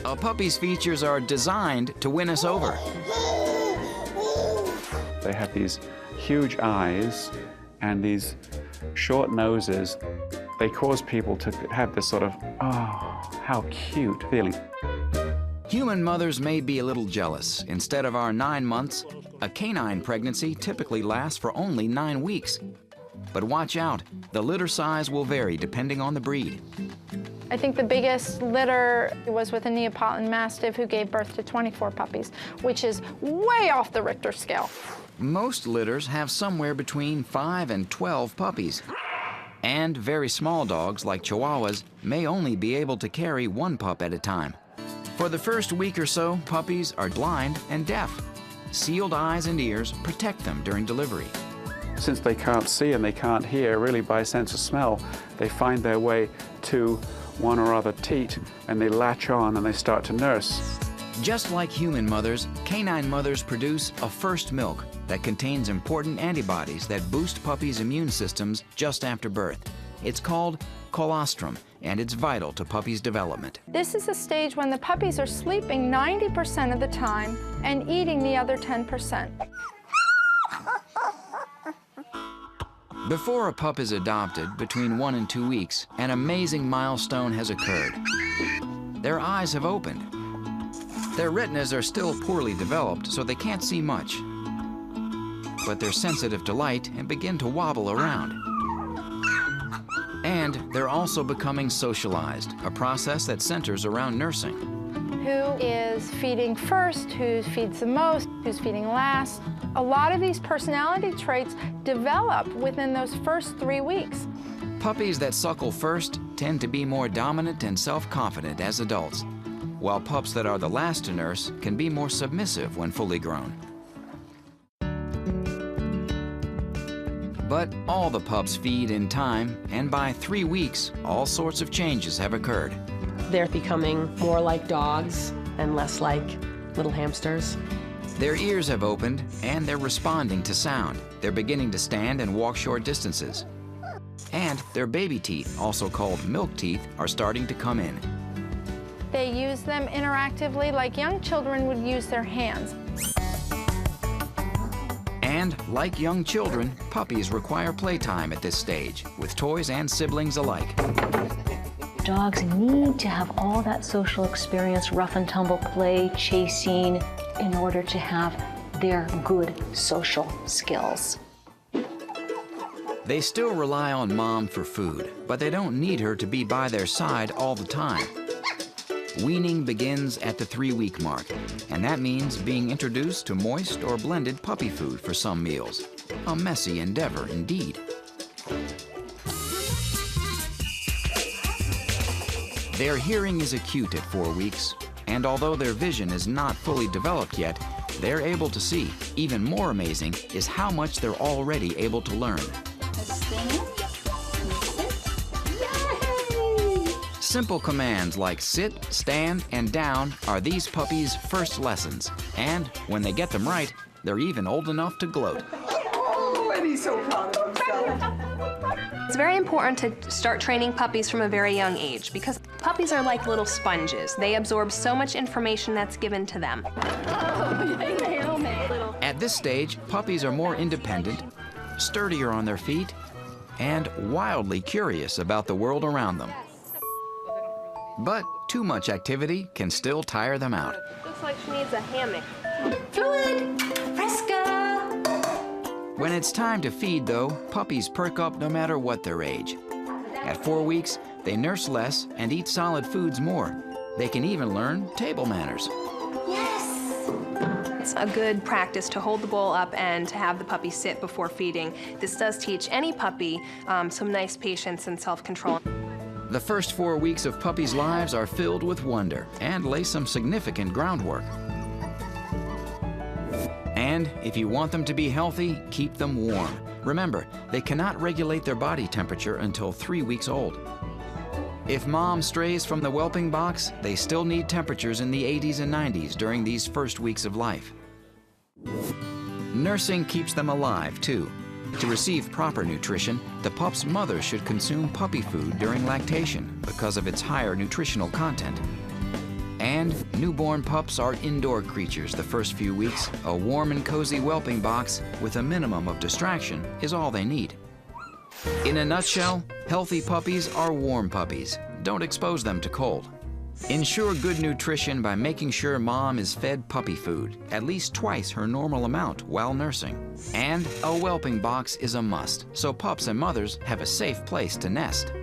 A puppy's features are designed to win us over. They have these huge eyes and these short noses. They cause people to have this sort of, oh, how cute feeling. Human mothers may be a little jealous. Instead of our 9 months, a canine pregnancy typically lasts for only 9 weeks. But watch out, the litter size will vary depending on the breed. I think the biggest litter was with a Neapolitan Mastiff who gave birth to 24 puppies, which is way off the Richter scale. Most litters have somewhere between 5 and 12 puppies. And very small dogs, like Chihuahuas, may only be able to carry 1 pup at a time. For the first week or so, puppies are blind and deaf. Sealed eyes and ears protect them during delivery. Since they can't see and they can't hear, really by sense of smell, they find their way to one or other teat and they latch on and they start to nurse. Just like human mothers, canine mothers produce a first milk that contains important antibodies that boost puppies' immune systems just after birth. It's called colostrum, and it's vital to puppies' development. This is a stage when the puppies are sleeping 90% of the time and eating the other 10%. Before a pup is adopted, between 1 and 2 weeks, an amazing milestone has occurred. Their eyes have opened. Their retinas are still poorly developed, so they can't see much. But they're sensitive to light and begin to wobble around. And they're also becoming socialized, a process that centers around nursing. Who is feeding first, who feeds the most, who's feeding last. A lot of these personality traits develop within those first 3 weeks. Puppies that suckle first tend to be more dominant and self-confident as adults, while pups that are the last to nurse can be more submissive when fully grown. But all the pups feed in time, and by 3 weeks, all sorts of changes have occurred. They're becoming more like dogs and less like little hamsters. Their ears have opened, and they're responding to sound. They're beginning to stand and walk short distances. And their baby teeth, also called milk teeth, are starting to come in. They use them interactively like young children would use their hands. And like young children, puppies require playtime at this stage, with toys and siblings alike. Dogs need to have all that social experience, rough and tumble play, chasing, in order to have their good social skills. They still rely on mom for food, but they don't need her to be by their side all the time. Weaning begins at the 3-week mark, and that means being introduced to moist or blended puppy food for some meals. A messy endeavor indeed. Their hearing is acute at 4 weeks, and although their vision is not fully developed yet, they're able to see. Even more amazing is how much they're already able to learn. Simple commands like sit, stand, and down are these puppies' first lessons. And when they get them right, they're even old enough to gloat. Oh, and he's so proud of himself. It's very important to start training puppies from a very young age because puppies are like little sponges. They absorb so much information that's given to them. At this stage, puppies are more independent, sturdier on their feet, and wildly curious about the world around them. But too much activity can still tire them out. Looks like she needs a hammock. Fluid! Fresca! When it's time to feed, though, puppies perk up no matter what their age. At 4 weeks, they nurse less and eat solid foods more. They can even learn table manners. Yes! It's a good practice to hold the bowl up and to have the puppy sit before feeding. This does teach any puppy some nice patience and self-control. The first 4 weeks of puppies' lives are filled with wonder and lay some significant groundwork. And if you want them to be healthy, keep them warm. Remember, they cannot regulate their body temperature until 3 weeks old. If mom strays from the whelping box, they still need temperatures in the 80s and 90s during these first weeks of life. Nursing keeps them alive, too. To receive proper nutrition, the pup's mother should consume puppy food during lactation because of its higher nutritional content. And newborn pups are indoor creatures the first few weeks. A warm and cozy whelping box with a minimum of distraction is all they need. In a nutshell, healthy puppies are warm puppies. Don't expose them to cold. Ensure good nutrition by making sure mom is fed puppy food, at least twice her normal amount while nursing. And a whelping box is a must, so pups and mothers have a safe place to nest.